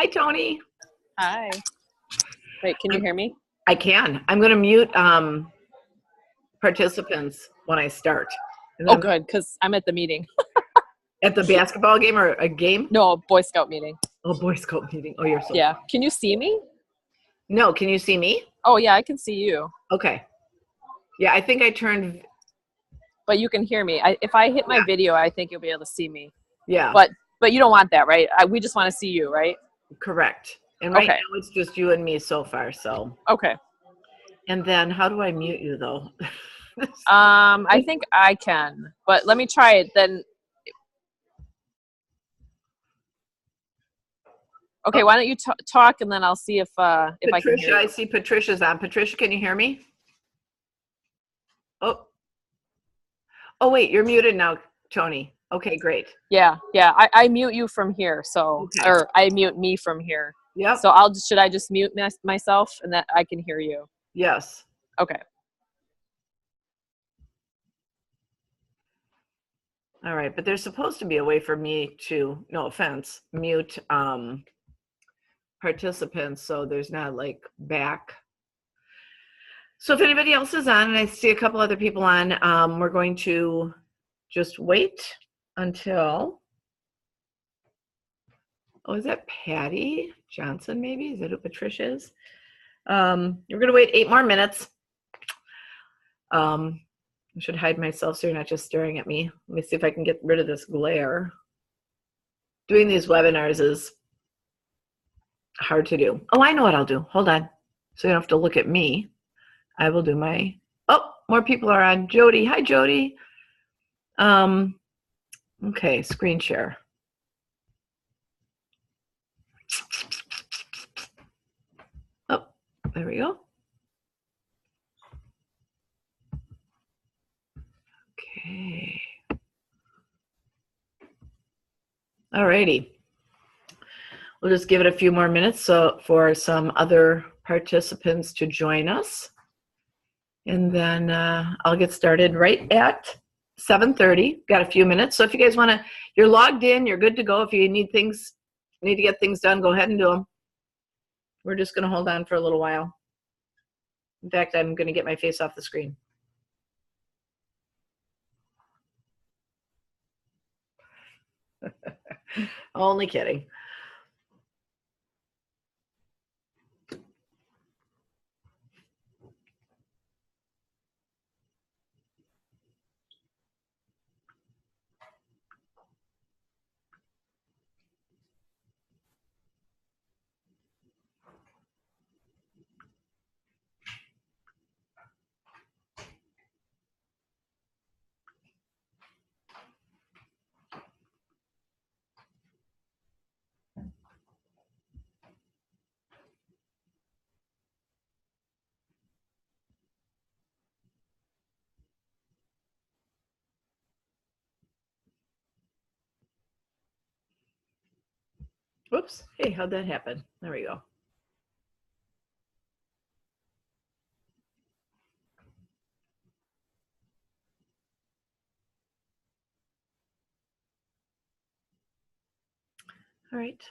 Hi, Tony. Hi. Wait, can you hear me? I can. I'm going to mute participants when I start. Oh, good, because I'm at the meeting. At the basketball game or a game? No, Boy Scout meeting. Oh, Boy Scout meeting. Oh, you're so Yeah. fun. Can you see me? No, can you see me? Oh, yeah, I can see you. Okay. Yeah, I think I turned. But you can hear me. If I hit my video, I think you'll be able to see me. Yeah. But you don't want that, right? We just want to see you, right? Correct. And right Okay. now it's just you and me so far. So. Okay. And then how do I mute you though? I think I can, but let me try it then. Okay, why don't you talk and then I'll see if I can hear Patricia, you. I see Patricia's on. Patricia, can you hear me? Oh. Oh, wait, you're muted now, Tony. Okay, great. Yeah. I mute you from here, so Okay. or I mute me from here. Yep. So should I just mute myself and that I can hear you? Yes. Okay. All right, but there's supposed to be a way for me to, no offense, mute participants so there's not like back. So if anybody else is on, and I see a couple other people on, we're going to just wait until, oh, is that Patty Johnson maybe? Is that who Patricia is? We're going to wait 8 more minutes. I should hide myself so you're not just staring at me. Let me see if I can get rid of this glare. Doing these webinars is hard to do. Oh, I know what I'll do. Hold on. So you don't have to look at me. I will do my, oh, more people are on. Jody. Hi, Jody. Okay, screen share. Oh, there we go. Okay. All righty. We'll just give it a few more minutes for some other participants to join us. And then I'll get started right at 7:30. Got a few minutes. So if you guys want to, you're logged in, you're good to go. If you need to get things done, go ahead and do them. We're just going to hold on for a little while. In fact, I'm going to get my face off the screen. Only kidding. Whoops. Hey, how'd that happen? There we go. All right.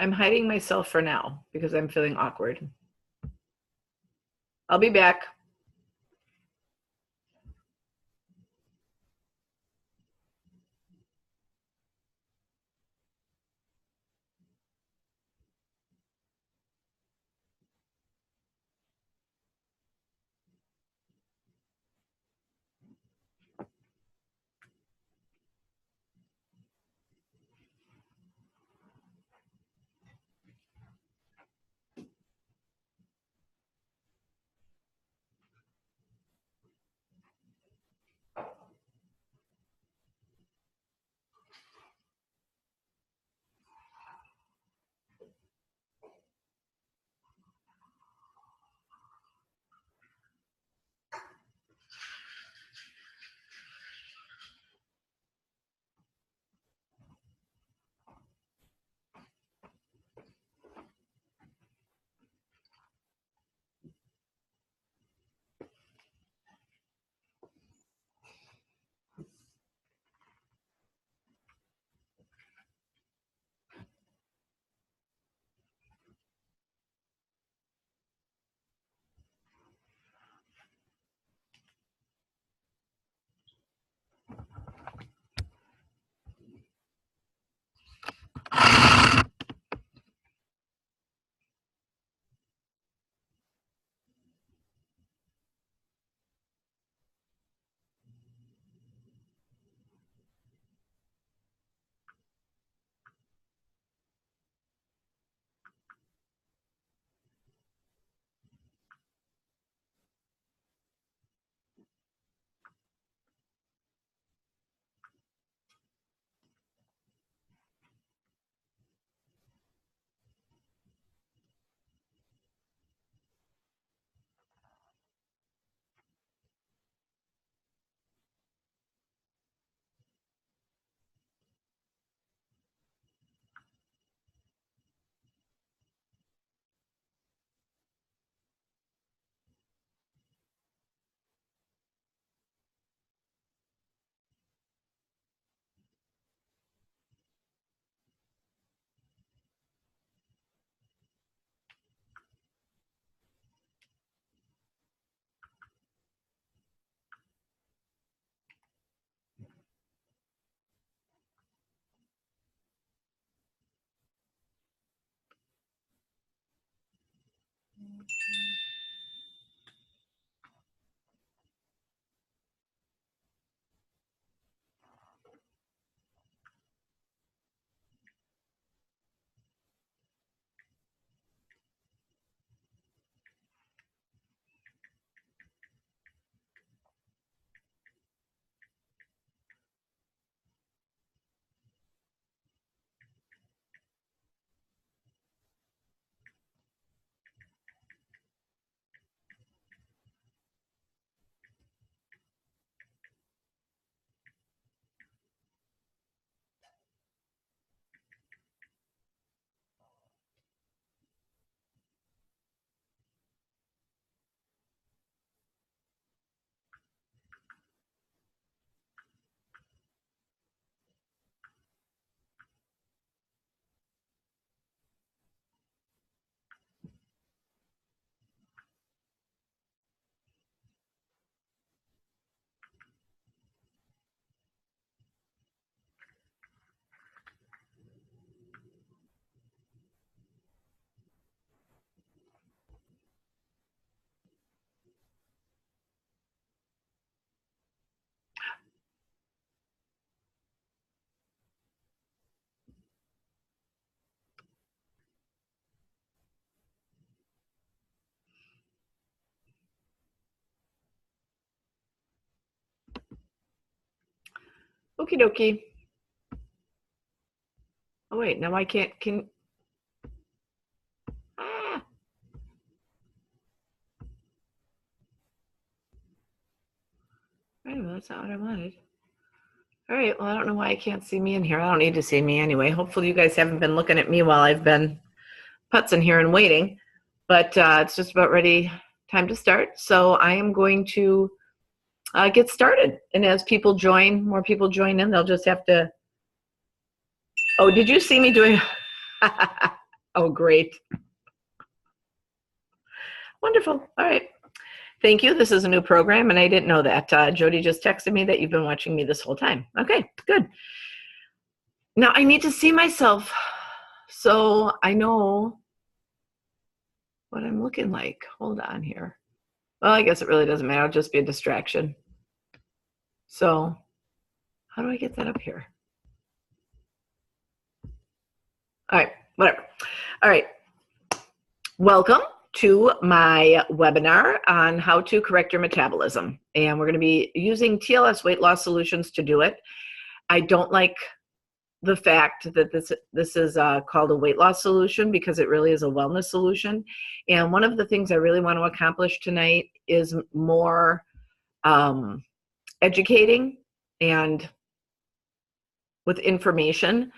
I'm hiding myself for now because I'm feeling awkward. I'll be back. Okie dokie. Oh wait, now I can't, ah. Wait a minute, that's not what I wanted. All right, well, I don't know why I can't see me in here. I don't need to see me anyway. Hopefully you guys haven't been looking at me while I've been putzing here and waiting, but it's just about ready, time to start. So I am going to get started. And as people join, more people join in, they'll just have to, oh, did you see me doing, oh, great. Wonderful, all right. Thank you. This is a new program, and I didn't know that. Jody just texted me that you've been watching me this whole time. Okay, good. Now I need to see myself so I know what I'm looking like. Hold on here. Well, I guess it really doesn't matter. It'll just be a distraction. So how do I get that up here? All right, whatever. All right. Welcome to my webinar on how to correct your metabolism. And we're going to be using TLS weight loss solutions to do it. I don't like the fact that this is called a weight loss solution because it really is a wellness solution. And one of the things I really want to accomplish tonight is more educating and with information.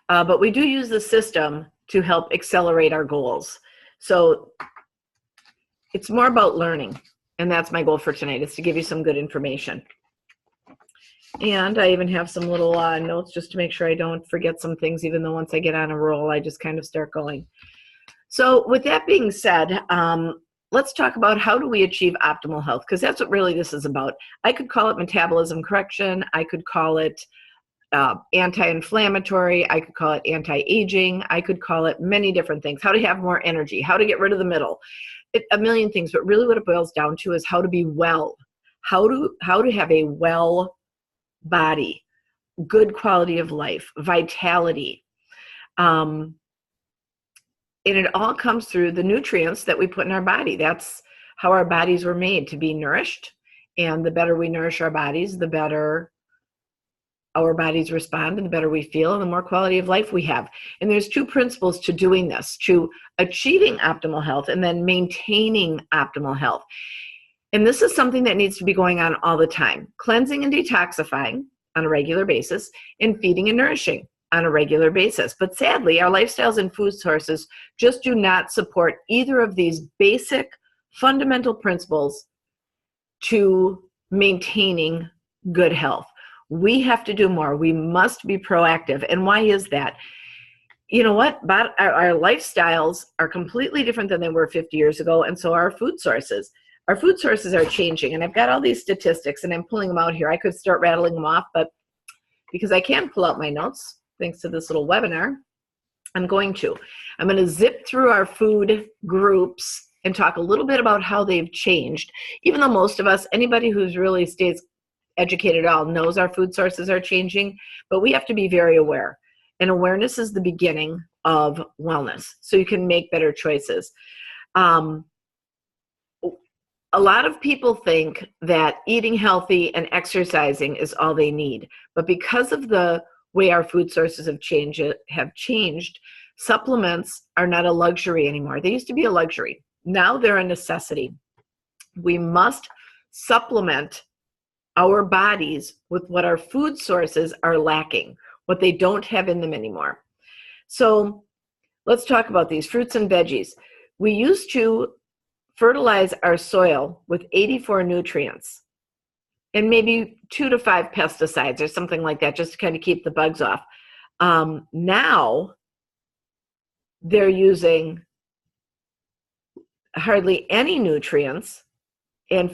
But we do use the system to help accelerate our goals. So it's more about learning, and that's my goal for tonight, is to give you some good information. And I even have some little notes just to make sure I don't forget some things, even though once I get on a roll, I just kind of start going. So with that being said, let's talk about how do we achieve optimal health, because that's what really this is about. I could call it metabolism correction. I could call it anti-inflammatory. I could call it anti-aging. I could call it many different things. How to have more energy, how to get rid of the middle. A million things, but really what it boils down to is how to be well, how to have a well body, good quality of life, vitality. And it all comes through the nutrients that we put in our body. That's how our bodies were made, to be nourished. And the better we nourish our bodies, the better our bodies respond, and the better we feel, and the more quality of life we have. And there's two principles to doing this, to achieving optimal health and then maintaining optimal health. And this is something that needs to be going on all the time. Cleansing and detoxifying on a regular basis, and feeding and nourishing on a regular basis. But sadly, our lifestyles and food sources just do not support either of these basic fundamental principles to maintaining good health. We have to do more. We must be proactive. And why is that? You know what? Our lifestyles are completely different than they were 50 years ago, and so are our food sources. Our food sources are changing, and I've got all these statistics, and I'm pulling them out here. I could start rattling them off, but because I can pull out my notes, thanks to this little webinar, I'm going to zip through our food groups and talk a little bit about how they've changed. Even though most of us, anybody who's really stays educated at all, knows our food sources are changing, but we have to be very aware. And awareness is the beginning of wellness, so you can make better choices. A lot of people think that eating healthy and exercising is all they need, but because of the way our food sources have changed, supplements are not a luxury anymore. They used to be a luxury. Now they're a necessity. We must supplement our bodies with what our food sources are lacking, what they don't have in them anymore. So let's talk about these fruits and veggies. We used to fertilize our soil with 84 nutrients and maybe 2 to 5 pesticides or something like that, just to kind of keep the bugs off. Now they're using hardly any nutrients, and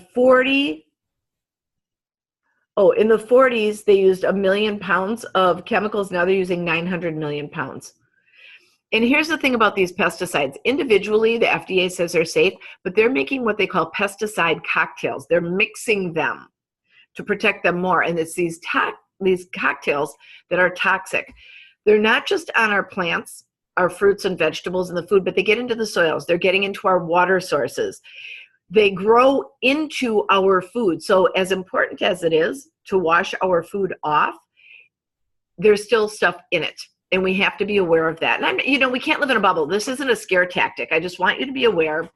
in the 40s, they used 1 million pounds of chemicals. Now they're using 900 million pounds. And here's the thing about these pesticides. Individually, the FDA says they're safe, but they're making what they call pesticide cocktails. They're mixing them to protect them more. And it's these cocktails that are toxic. They're not just on our plants, our fruits and vegetables and the food, but they get into the soils. They're getting into our water sources. They grow into our food. So as important as it is to wash our food off, there's still stuff in it. And we have to be aware of that. And we can't live in a bubble. This isn't a scare tactic. I just want you to be aware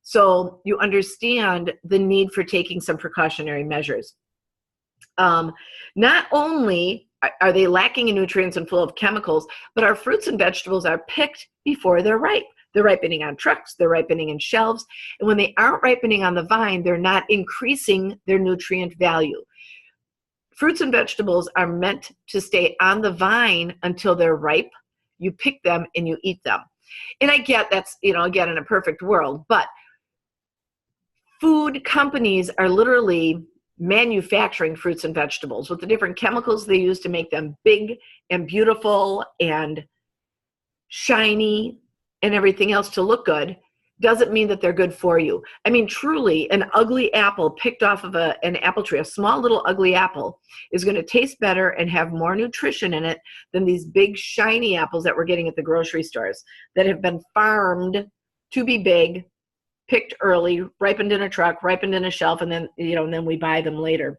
so you understand the need for taking some precautionary measures. Not only are they lacking in nutrients and full of chemicals, but our fruits and vegetables are picked before they're ripe. They're ripening on trucks, they're ripening in shelves, and when they aren't ripening on the vine, they're not increasing their nutrient value. Fruits and vegetables are meant to stay on the vine until they're ripe. You pick them and you eat them. And I get that's, again, in a perfect world, but food companies are literally manufacturing fruits and vegetables with the different chemicals they use to make them big and beautiful and shiny and everything else to look good. Doesn't mean that they're good for you. I mean, truly, an ugly apple picked off of an apple tree, a small little ugly apple, is going to taste better and have more nutrition in it than these big shiny apples that we're getting at the grocery stores that have been farmed to be big, picked early, ripened in a truck, ripened in a shelf, and then, and then we buy them later.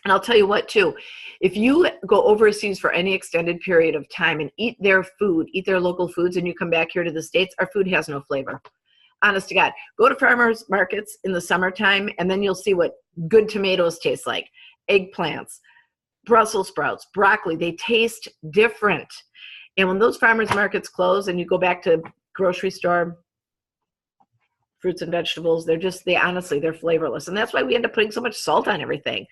And I'll tell you what, too, if you go overseas for any extended period of time and eat their food, eat their local foods, and you come back here to the States, our food has no flavor. Honest to God. Go to farmers markets in the summertime, and then you'll see what good tomatoes taste like. Eggplants, Brussels sprouts, broccoli, they taste different. And when those farmers markets close and you go back to grocery store fruits and vegetables, they're flavorless. And that's why we end up putting so much salt on everything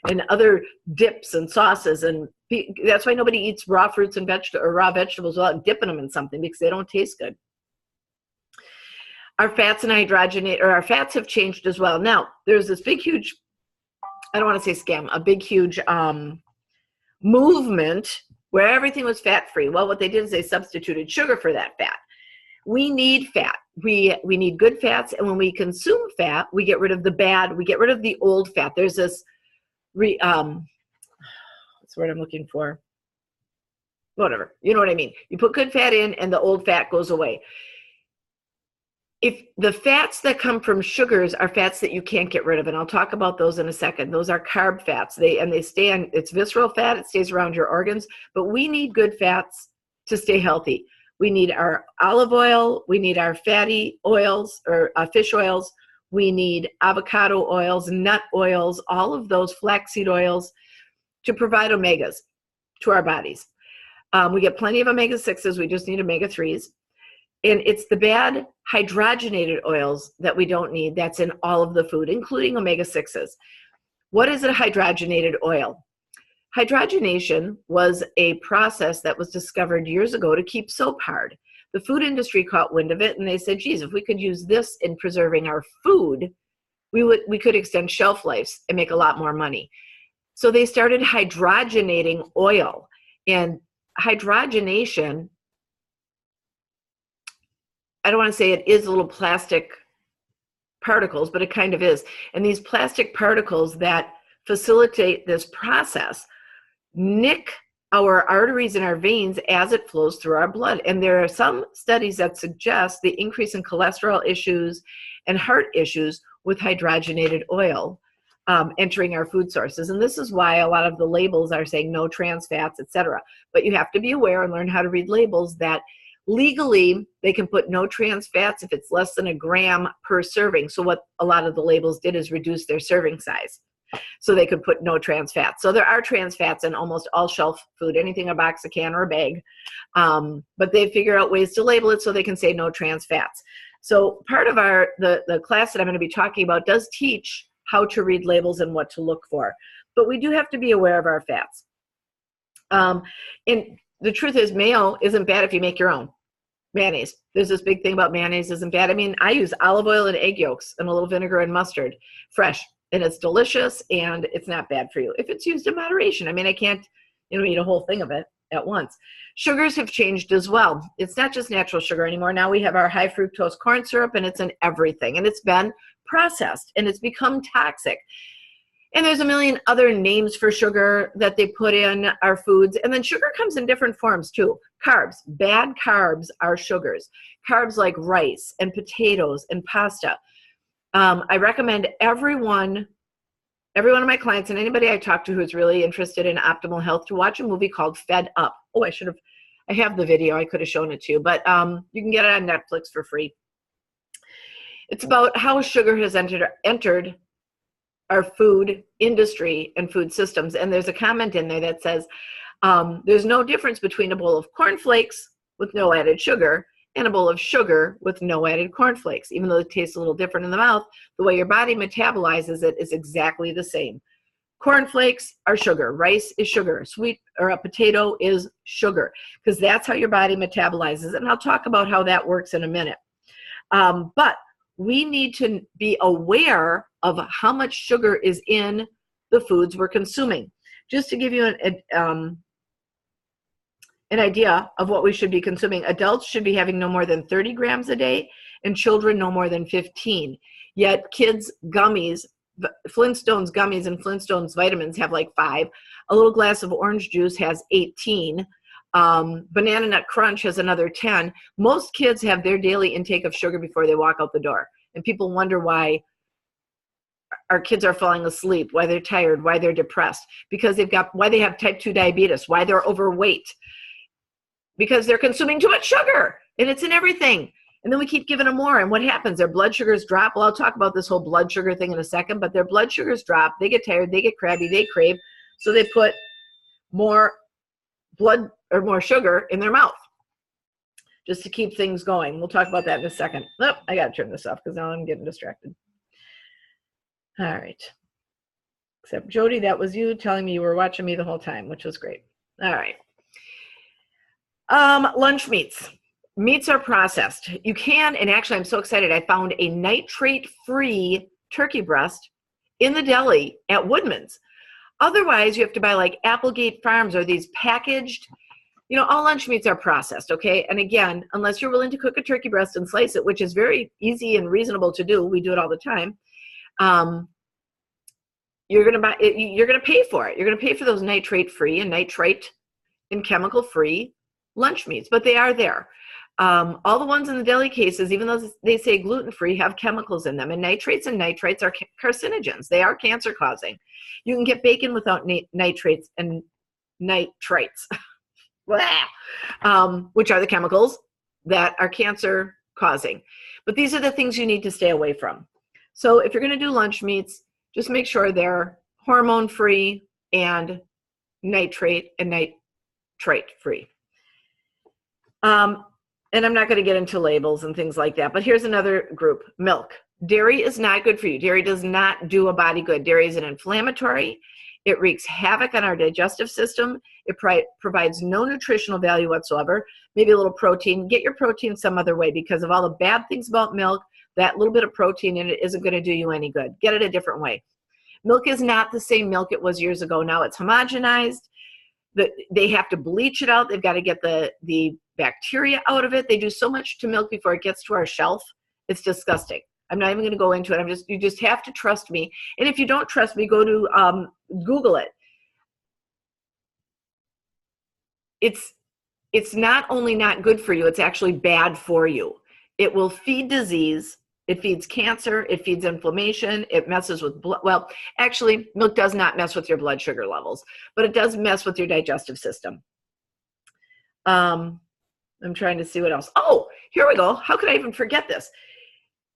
and other dips and sauces. And that's why nobody eats raw fruits and raw vegetables without dipping them in something, because they don't taste good. Our fats have changed as well. Now, there's this big, huge, I don't want to say scam, a big, huge movement where everything was fat-free. Well, what they did is they substituted sugar for that fat. We need fat. We need good fats, and when we consume fat, we get rid of the bad, we get rid of the old fat. There's this, what's the word I'm looking for? Whatever, you know what I mean. You put good fat in, and the old fat goes away. If the fats that come from sugars are fats that you can't get rid of, and I'll talk about those in a second. Those are carb fats. They stay on, it's visceral fat, it stays around your organs, but we need good fats to stay healthy. We need our olive oil, we need our fatty oils or fish oils, we need avocado oils, nut oils, all of those flaxseed oils to provide omegas to our bodies. We get plenty of omega-6s, we just need omega-3s. And it's the bad hydrogenated oils that we don't need that's in all of the food, including omega-6s. What is a hydrogenated oil? Hydrogenation was a process that was discovered years ago to keep soap hard. The food industry caught wind of it, and they said, geez, if we could use this in preserving our food, we could extend shelf lives and make a lot more money. So they started hydrogenating oil. And hydrogenation, I don't want to say it is little plastic particles, but it kind of is. And these plastic particles that facilitate this process nick our arteries and our veins as it flows through our blood. And there are some studies that suggest the increase in cholesterol issues and heart issues with hydrogenated oil entering our food sources. And this is why a lot of the labels are saying no trans fats, etc. But you have to be aware and learn how to read labels that legally they can put no trans fats if it's less than a gram per serving. So what a lot of the labels did is reduce their serving size so they could put no trans fats. So there are trans fats in almost all shelf food, anything a box, a can, or a bag. But they figure out ways to label it so they can say no trans fats. So part of the class that I'm going to be talking about does teach how to read labels and what to look for. But we do have to be aware of our fats. And the truth is, mayo isn't bad if you make your own. Mayonnaise. There's this big thing about mayonnaise isn't bad. I mean, I use olive oil and egg yolks and a little vinegar and mustard, fresh. And it's delicious, and it's not bad for you if it's used in moderation. I mean, I can't, eat a whole thing of it at once. Sugars have changed as well. It's not just natural sugar anymore. Now we have our high fructose corn syrup, and it's in everything. And it's been processed, and it's become toxic. And there's a million other names for sugar that they put in our foods. And then sugar comes in different forms too. Carbs, bad carbs are sugars. Carbs like rice and potatoes and pasta. I recommend everyone every one of my clients and anybody I talk to who's really interested in optimal health to watch a movie called Fed Up. Oh, I have the video. I could have shown it to you, but you can get it on Netflix for free. It's about how sugar has entered our food industry and food systems. And there's a comment in there that says, there's no difference between a bowl of cornflakes with no added sugar and a bowl of sugar with no added cornflakes. Even though it tastes a little different in the mouth, the way your body metabolizes it is exactly the same. Cornflakes are sugar. Rice is sugar. Sweet or a potato is sugar, because that's how your body metabolizes it. And I'll talk about how that works in a minute. But we need to be aware of how much sugar is in the foods we're consuming. Just to give you an idea of what we should be consuming, adults should be having no more than 30 grams a day and children no more than 15. Yet kids' gummies, Flintstones gummies and Flintstones vitamins have like 5. A little glass of orange juice has 18. Banana Nut Crunch has another 10. Most kids have their daily intake of sugar before they walk out the door. And people wonder why our kids are falling asleep, why they're tired, why they're depressed, because why they have type 2 diabetes, why they're overweight, because they're consuming too much sugar, and it's in everything. And then we keep giving them more, and what happens? Their blood sugars drop. Well, I'll talk about this whole blood sugar thing in a second, but their blood sugars drop. They get tired, they get crabby, they crave, so they put more blood or more sugar in their mouth just to keep things going. We'll talk about that in a second. Oh, I got to turn this off because now I'm getting distracted. All right. Except Jody, that was you telling me you were watching me the whole time, which was great. All right. Lunch meats. Meats are processed. You can, and actually I'm so excited, I found a nitrate-free turkey breast in the deli at Woodman's. Otherwise, you have to buy like Applegate Farms or these packaged, all lunch meats are processed, okay? And again, unless you're willing to cook a turkey breast and slice it, which is very easy and reasonable to do, we do it all the time, you're gonna pay for it. You're gonna pay for those nitrate-free and nitrite and chemical-free lunch meats, but they are there. All the ones in the deli cases, even though they say gluten-free, have chemicals in them, and nitrates are carcinogens. They are cancer-causing. You can get bacon without nitrates and nitrites, which are the chemicals that are cancer-causing. But these are the things you need to stay away from. So if you're going to do lunch meats, just make sure they're hormone-free and nitrate and nitrite-free. And I'm not going to get into labels and things like that, but here's another group, milk. Dairy is not good for you. Dairy does not do a body good. Dairy is an inflammatory. It wreaks havoc on our digestive system. It provides no nutritional value whatsoever. Maybe a little protein. Get your protein some other way, because of all the bad things about milk, that little bit of protein in it isn't going to do you any good. Get it a different way. Milk is not the same milk it was years ago. Now it's homogenized. They have to bleach it out. They've got to get the bacteria out of it. They do so much to milk before it gets to our shelf. It's disgusting. I'm not even going to go into it. You just have to trust me. And if you don't trust me, go to Google it. It's not only not good for you, it's actually bad for you. It will feed disease. It feeds cancer. It feeds inflammation. It messes with blood. Well, actually, milk does not mess with your blood sugar levels, but it does mess with your digestive system. I'm trying to see what else. Oh, here we go. How could I even forget this?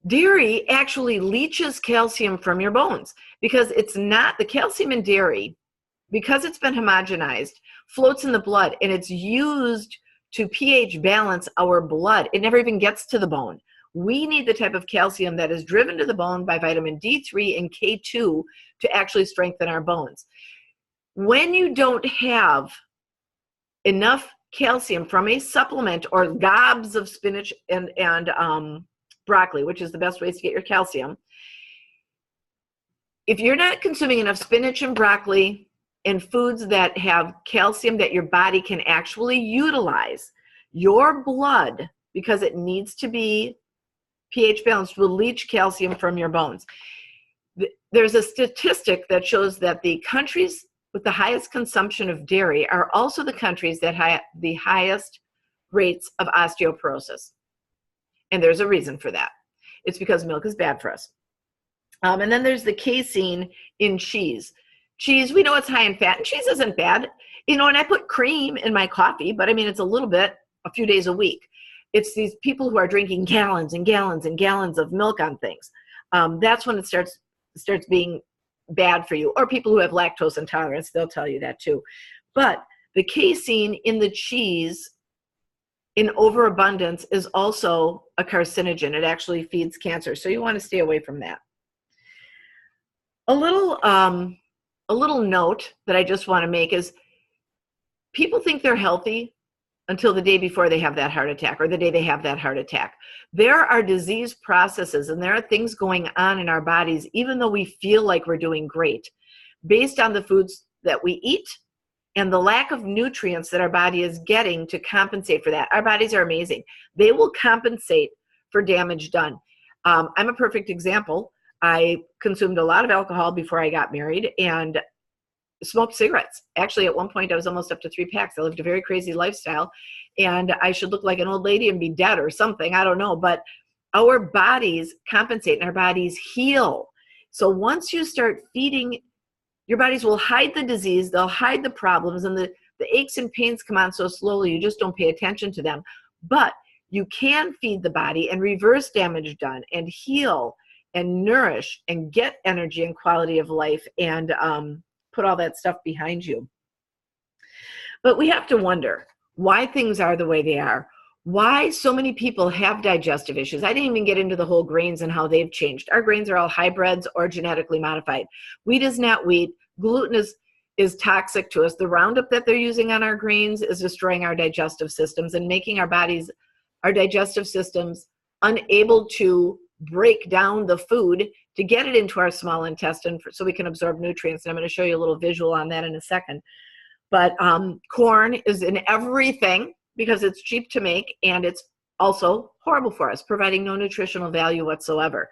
Dairy actually leaches calcium from your bones, because it's not, the calcium in dairy, because it's been homogenized, floats in the blood, and it's used to pH balance our blood. It never even gets to the bone. We need the type of calcium that is driven to the bone by vitamin D3 and K2 to actually strengthen our bones. When you don't have enough calcium from a supplement or gobs of spinach and broccoli, which is the best ways to get your calcium, if you're not consuming enough spinach and broccoli and foods that have calcium that your body can actually utilize, your blood, because it needs to be pH balanced, will leach calcium from your bones. There's a statistic that shows that the countries with the highest consumption of dairy are also the countries that have the highest rates of osteoporosis. And there's a reason for that. It's because milk is bad for us. And then there's the casein in cheese. Cheese, we know it's high in fat, and cheese isn't bad. And I put cream in my coffee, but I mean, it's a little bit, a few days a week. It's these people who are drinking gallons and gallons and gallons of milk on things. That's when it starts being bad for you. Or people who have lactose intolerance, they'll tell you that too. But the casein in the cheese in overabundance is also a carcinogen. It actually feeds cancer. So you want to stay away from that. A little note that I just want to make is people think they're healthy until the day before they have that heart attack or the day they have that heart attack. There are disease processes and there are things going on in our bodies, even though we feel like we're doing great, based on the foods that we eat and the lack of nutrients that our body is getting to compensate for that. Our bodies are amazing. They will compensate for damage done. I'm a perfect example. I consumed a lot of alcohol before I got married and smoked cigarettes. Actually, at one point, I was almost up to 3 packs. I lived a very crazy lifestyle, and I should look like an old lady and be dead or something. I don't know, but our bodies compensate and our bodies heal. So once you start feeding, your bodies will hide the disease, they'll hide the problems, and the aches and pains come on so slowly, you just don't pay attention to them. But you can feed the body and reverse damage done and heal and nourish and get energy and quality of life and put all that stuff behind you. But we have to wonder why things are the way they are, why so many people have digestive issues. I didn't even get into the whole grains and how they've changed. Our grains are all hybrids or genetically modified. Wheat is not wheat. Gluten is toxic to us. The Roundup that they're using on our grains is destroying our digestive systems and making our digestive systems unable to break down the food to get it into our small intestine so we can absorb nutrients. And I'm going to show you a little visual on that in a second. But corn is in everything because it's cheap to make and it's also horrible for us, providing no nutritional value whatsoever.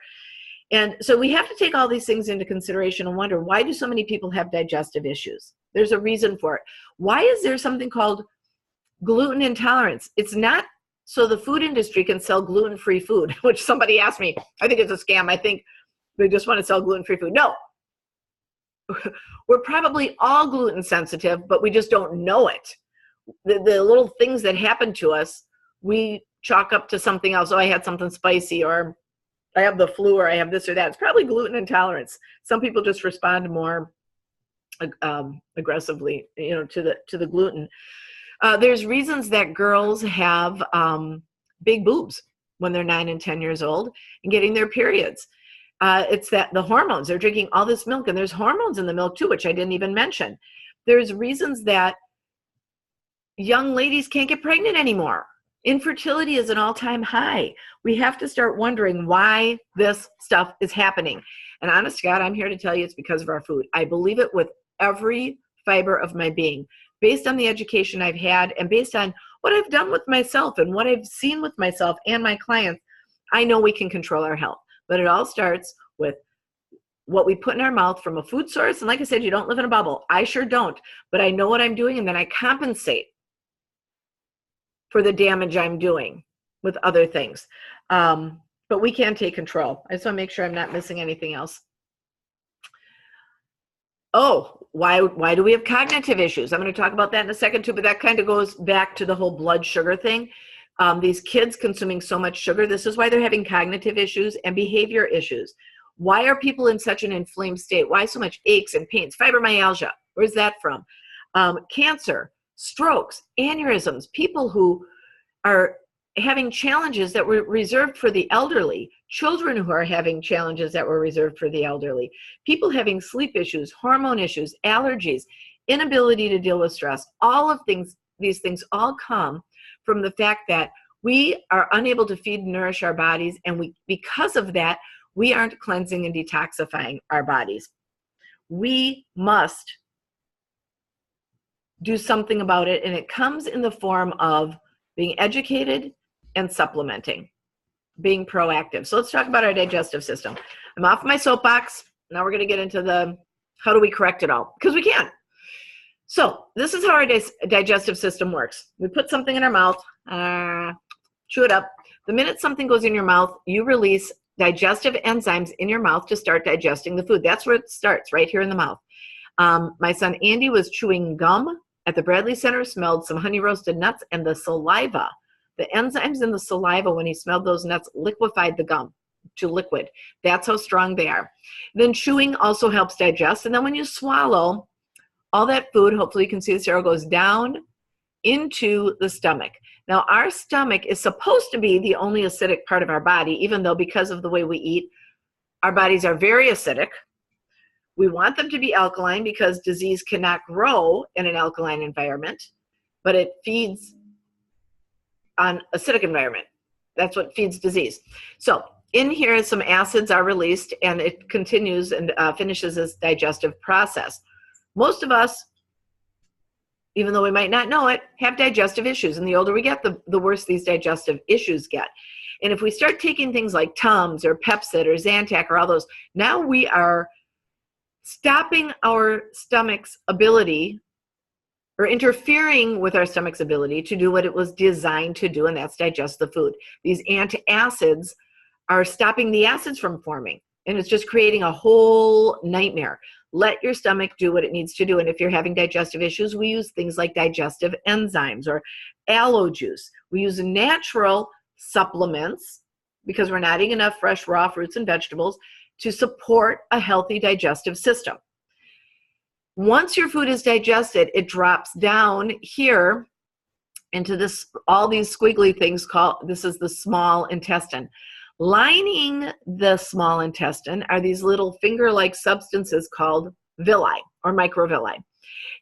And so we have to take all these things into consideration and wonder, why do so many people have digestive issues? There's a reason for it. Why is there something called gluten intolerance? It's not so the food industry can sell gluten-free food, which somebody asked me. I think it's a scam. I think they just want to sell gluten-free food. No. We're probably all gluten sensitive, but we just don't know it. The little things that happen to us, we chalk up to something else. Oh, I had something spicy, or I have the flu, or I have this or that. It's probably gluten intolerance. Some people just respond more aggressively, to the gluten. There's reasons that girls have big boobs when they're 9 and 10 years old and getting their periods. It's that the hormones, they're drinking all this milk, and there's hormones in the milk too, which I didn't even mention. There's reasons that young ladies can't get pregnant anymore. Infertility is an all-time high. We have to start wondering why this stuff is happening. And honest to God, I'm here to tell you it's because of our food. I believe it with every fiber of my being, based on the education I've had and based on what I've done with myself and what I've seen with myself and my clients. I know we can control our health, but it all starts with what we put in our mouth from a food source. And like I said, you don't live in a bubble. I sure don't, but I know what I'm doing, and then I compensate for the damage I'm doing with other things. But we can take control. I just want to make sure I'm not missing anything else. Oh, why do we have cognitive issues? I'm going to talk about that in a second too, but that kind of goes back to the whole blood sugar thing. These kids consuming so much sugar, this is why they're having cognitive issues and behavior issues. Why are people in such an inflamed state? Why so much aches and pains? Fibromyalgia, where's that from? Cancer, strokes, aneurysms, people who are having challenges that were reserved for the elderly, children who are having challenges that were reserved for the elderly, people having sleep issues, hormone issues, allergies, inability to deal with stress. All of these things all come from the fact that we are unable to feed and nourish our bodies, and because of that, we aren't cleansing and detoxifying our bodies. We must do something about it, and it comes in the form of being educated and supplementing, being proactive. So let's talk about our digestive system. I'm off my soapbox. Now we're going to get into how do we correct it all? Because we can. So this is how our digestive system works. We put something in our mouth, chew it up. The minute something goes in your mouth, you release digestive enzymes in your mouth to start digesting the food. That's where it starts, right here in the mouth. My son Andy was chewing gum at the Bradley Center, smelled some honey roasted nuts, and the saliva, the enzymes in the saliva when he smelled those nuts liquefied the gum to liquid. That's how strong they are. Then chewing also helps digest. And then when you swallow, all that food, hopefully you can see this arrow, goes down into the stomach. Now, our stomach is supposed to be the only acidic part of our body, even though because of the way we eat, our bodies are very acidic. We want them to be alkaline because disease cannot grow in an alkaline environment, but it feeds on acidic environment. That's what feeds disease. So in here, some acids are released, and it continues and finishes this digestive process. Most of us, even though we might not know it, have digestive issues. And the older we get, the worse these digestive issues get. And if we start taking things like Tums or Pepcid or Zantac or all those, now we are stopping our stomach's ability or interfering with our stomach's ability to do what it was designed to do, and that's digest the food. These antacids are stopping the acids from forming, and it's just creating a whole nightmare. Let your stomach do what it needs to do. And if you're having digestive issues, we use things like digestive enzymes or aloe juice. We use natural supplements because we're not eating enough fresh raw fruits and vegetables to support a healthy digestive system. Once your food is digested, it drops down here into this, all these squiggly things called, this is the small intestine. Lining the small intestine are these little finger-like substances called villi or microvilli.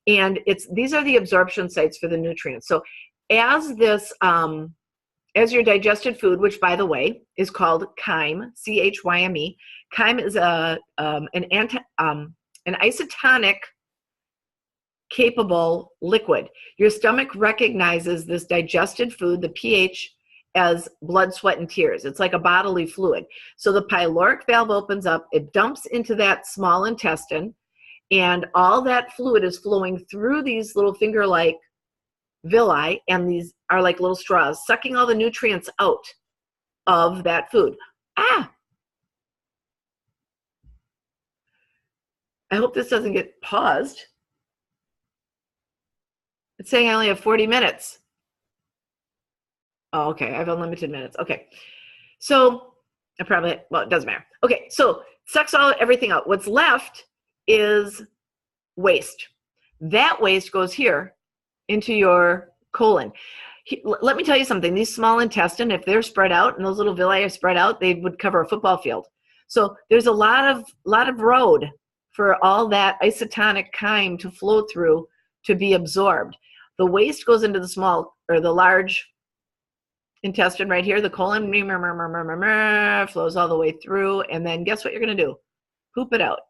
And these are the absorption sites for the nutrients. So as this, as your digested food, which by the way is called chyme, C-H-Y-M-E, chyme is an isotonic capable liquid. Your stomach recognizes this digested food, the pH, as blood, sweat, and tears. It's like a bodily fluid. So the pyloric valve opens up, it dumps into that small intestine, and all that fluid is flowing through these little finger-like villi, and these are like little straws, sucking all the nutrients out of that food. I hope this doesn't get paused. It's saying I only have 40 minutes. Oh, okay, I have unlimited minutes. Okay, so I probably, well, it doesn't matter. Okay, so sucks everything out. What's left is waste. That waste goes here into your colon. Let me tell you something. These small intestine, if they're spread out and those little villi are spread out, they would cover a football field. So there's a lot of road for all that isotonic chyme to flow through to be absorbed. The waste goes into the small or the large intestine right here, the colon, flows all the way through, and then guess what you're going to do? Poop it out.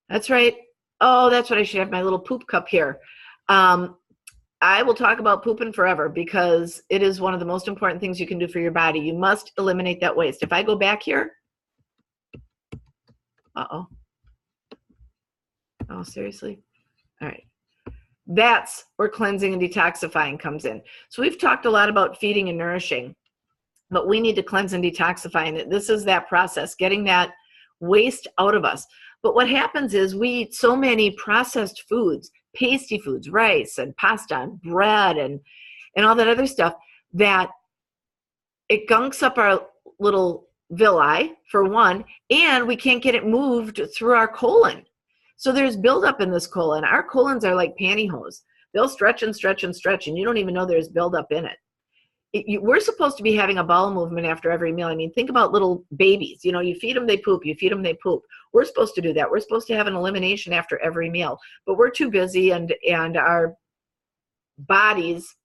That's right. Oh, that's what I should have, my little poop cup here. I will talk about pooping forever because it is one of the most important things you can do for your body. You must eliminate that waste. If I go back here, oh, seriously? All right. That's where cleansing and detoxifying comes in. So we've talked a lot about feeding and nourishing, but we need to cleanse and detoxify. And this is that process, getting that waste out of us. But what happens is we eat so many processed foods, pasty foods, rice and pasta and bread and all that other stuff, that it gunks up our little villi, for one, and we can't get it moved through our colon. So there's buildup in this colon. Our colons are like pantyhose. They'll stretch and stretch and stretch, and you don't even know there's buildup in it. We're supposed to be having a bowel movement after every meal. I mean, think about little babies. You know, you feed them, they poop. You feed them, they poop. We're supposed to do that. We're supposed to have an elimination after every meal. But we're too busy, and our bodies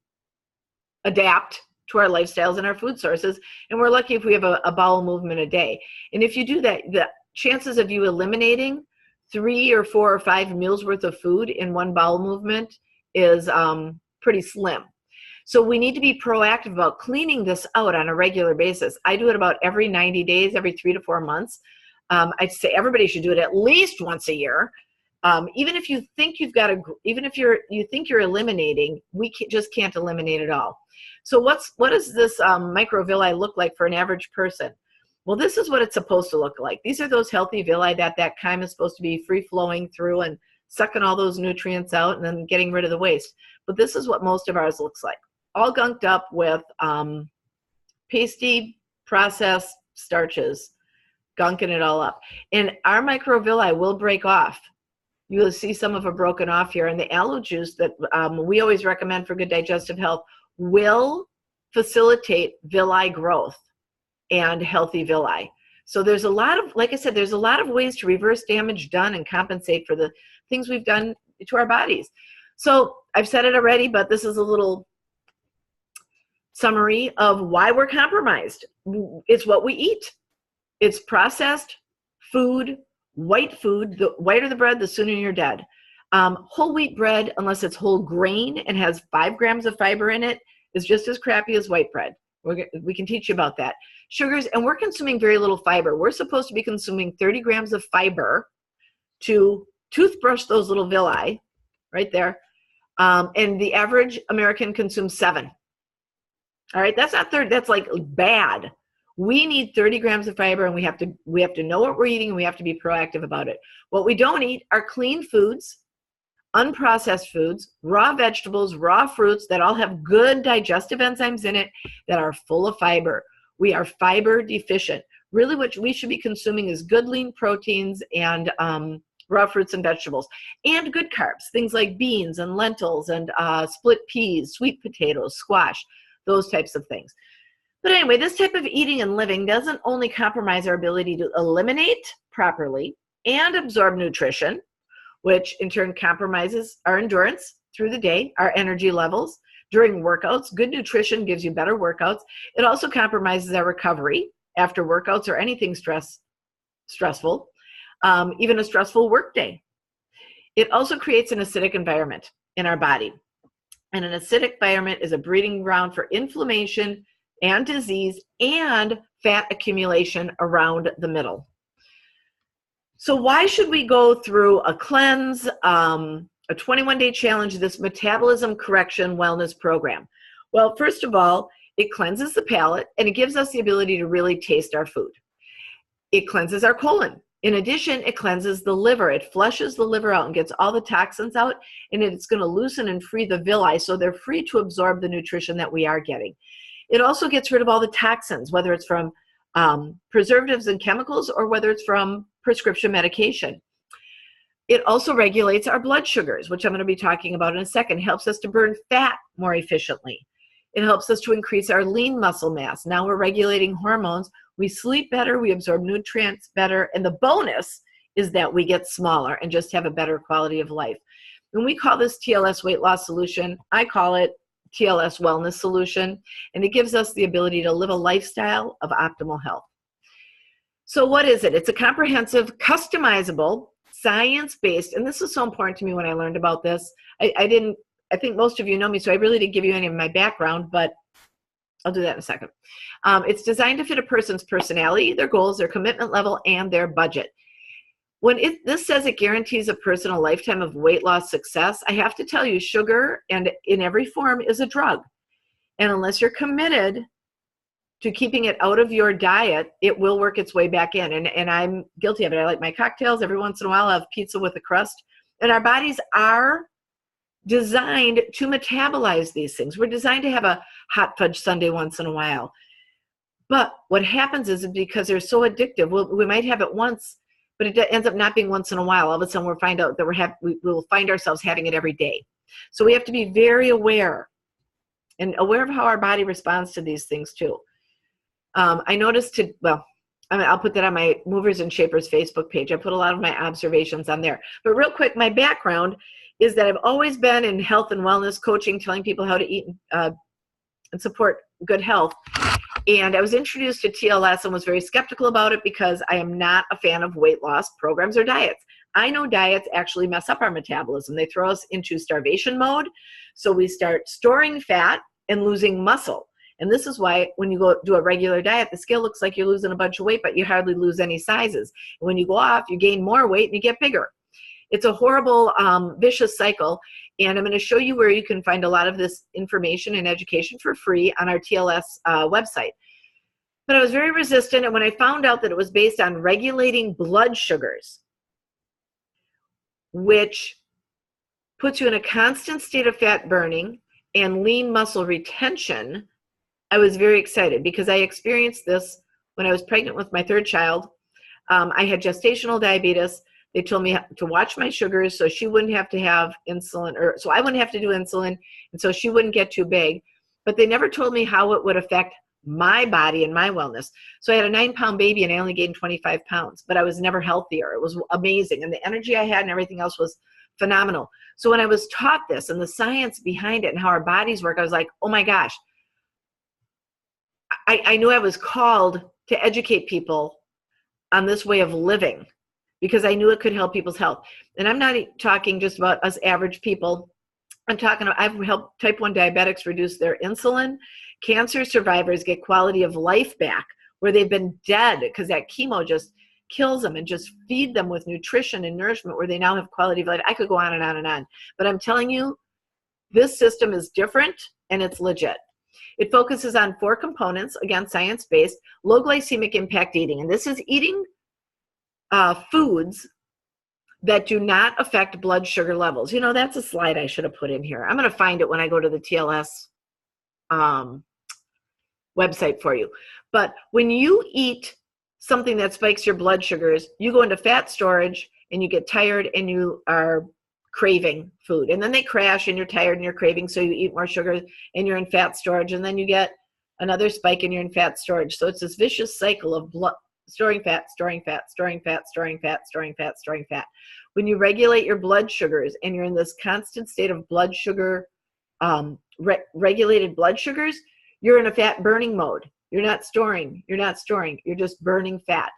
adapt to our lifestyles and our food sources, and we're lucky if we have a bowel movement a day. And if you do that, the chances of you eliminating 3 or 4 or 5 meals worth of food in one bowel movement is pretty slim. So we need to be proactive about cleaning this out on a regular basis. I do it about every 90 days, every 3 to 4 months. I'd say everybody should do it at least once a year. Even if you think even if you think you're eliminating, just can't eliminate it all. So what does this microvilli look like for an average person? Well, this is what it's supposed to look like. These are those healthy villi that chyme is supposed to be free-flowing through and sucking all those nutrients out and then getting rid of the waste. But this is what most of ours looks like. All gunked up with pasty, processed starches, gunking it all up. And our microvilli will break off. You will see some of them broken off here. And the aloe juice that we always recommend for good digestive health will facilitate villi growth and healthy villi. So there's a lot of, like I said, there's a lot of ways to reverse damage done and compensate for the things we've done to our bodies. So I've said it already, but this is a little summary of why we're compromised. It's what we eat. It's processed food, white food. The whiter the bread, the sooner you're dead. Whole wheat bread, unless it's whole grain and has 5 grams of fiber in it, is just as crappy as white bread. We can teach you about that. Sugars, and we're consuming very little fiber. We're supposed to be consuming 30 grams of fiber to toothbrush those little villi right there. And the average American consumes 7. All right, that's not 30, that's like bad. We need 30 grams of fiber, and we have to know what we're eating, and we have to be proactive about it. What we don't eat are clean foods, unprocessed foods, raw vegetables, raw fruits that all have good digestive enzymes in it that are full of fiber. We are fiber deficient. Really what we should be consuming is good lean proteins and raw fruits and vegetables, and good carbs, things like beans and lentils and split peas, sweet potatoes, squash, those types of things. But anyway, this type of eating and living doesn't only compromise our ability to eliminate properly and absorb nutrition, which in turn compromises our endurance through the day, our energy levels during workouts. Good nutrition gives you better workouts. It also compromises our recovery after workouts or anything stressful, even a stressful work day. It also creates an acidic environment in our body. And an acidic environment is a breeding ground for inflammation and disease and fat accumulation around the middle. So why should we go through a cleanse, a 21-day challenge, this metabolism correction wellness program? Well, first of all, it cleanses the palate and it gives us the ability to really taste our food. It cleanses our colon. In addition, it cleanses the liver. It flushes the liver out and gets all the toxins out, and it's going to loosen and free the villi so they're free to absorb the nutrition that we are getting. It also gets rid of all the toxins, whether it's from preservatives and chemicals or whether it's from prescription medication. It also regulates our blood sugars, which I'm going to be talking about in a second. It helps us to burn fat more efficiently. It helps us to increase our lean muscle mass. Now we're regulating hormones. We sleep better, we absorb nutrients better, and the bonus is that we get smaller and just have a better quality of life. When we call this TLS weight loss solution, I call it TLS wellness solution, and it gives us the ability to live a lifestyle of optimal health. So what is it? It's a comprehensive, customizable, science-based, and this is so important to me when I learned about this. I think most of you know me, so I really didn't give you any of my background, but I'll do that in a second. It's designed to fit a person's personality, their goals, their commitment level, and their budget. When this says it guarantees a person a lifetime of weight loss success, I have to tell you, sugar, and in every form, is a drug. And unless you're committed to keeping it out of your diet, it will work its way back in. And I'm guilty of it. I like my cocktails. Every once in a while, I have pizza with a crust. And our bodies are designed to metabolize these things. We're designed to have a hot fudge sundae once in a while. But what happens is because they're so addictive, we might have it once, but it ends up not being once in a while. All of a sudden we'll find out that we will find ourselves having it every day. So we have to be very aware and aware of how our body responds to these things too. I noticed I'll put that on my Movers and Shapers Facebook page. I put a lot of my observations on there. But real quick, my background is that I've always been in health and wellness coaching, telling people how to eat and support good health. And I was introduced to TLS and was very skeptical about it because I am not a fan of weight loss programs or diets. I know diets actually mess up our metabolism. They throw us into starvation mode. So we start storing fat and losing muscle. And this is why when you go do a regular diet, the scale looks like you're losing a bunch of weight, but you hardly lose any sizes. And when you go off, you gain more weight and you get bigger. It's a horrible, vicious cycle. And I'm going to show you where you can find a lot of this information and education for free on our TLS website. But I was very resistant. And when I found out that it was based on regulating blood sugars, which puts you in a constant state of fat burning and lean muscle retention, I was very excited because I experienced this when I was pregnant with my third child. I had gestational diabetes. They told me to watch my sugars so she wouldn't have to have insulin, or so I wouldn't have to do insulin, and so she wouldn't get too big. But they never told me how it would affect my body and my wellness. So I had a 9-pound baby and I only gained 25 pounds, but I was never healthier. It was amazing. And the energy I had and everything else was phenomenal. So when I was taught this and the science behind it and how our bodies work, I was like, oh my gosh, I knew I was called to educate people on this way of living because I knew it could help people's health. And I'm not talking just about us average people. I'm talking about, I've helped type 1 diabetics reduce their insulin. Cancer survivors get quality of life back where they've been dead because that chemo just kills them, and just feed them with nutrition and nourishment where they now have quality of life. I could go on and on and on. But I'm telling you, this system is different and it's legit. It focuses on 4 components, again, science-based, low glycemic impact eating. And this is eating foods that do not affect blood sugar levels. You know, that's a slide I should have put in here. I'm going to find it when I go to the TLS website for you. But when you eat something that spikes your blood sugars, you go into fat storage and you get tired and you are craving food, and then they crash and you're tired and you're craving, so you eat more sugar and you're in fat storage, and then you get another spike and you're in fat storage. So it's this vicious cycle of blood storing fat, storing fat, storing fat, storing fat, storing fat, storing fat. When you regulate your blood sugars and you're in this constant state of blood sugar, regulated blood sugars, you're in a fat burning mode. You're not storing, you're just burning fat.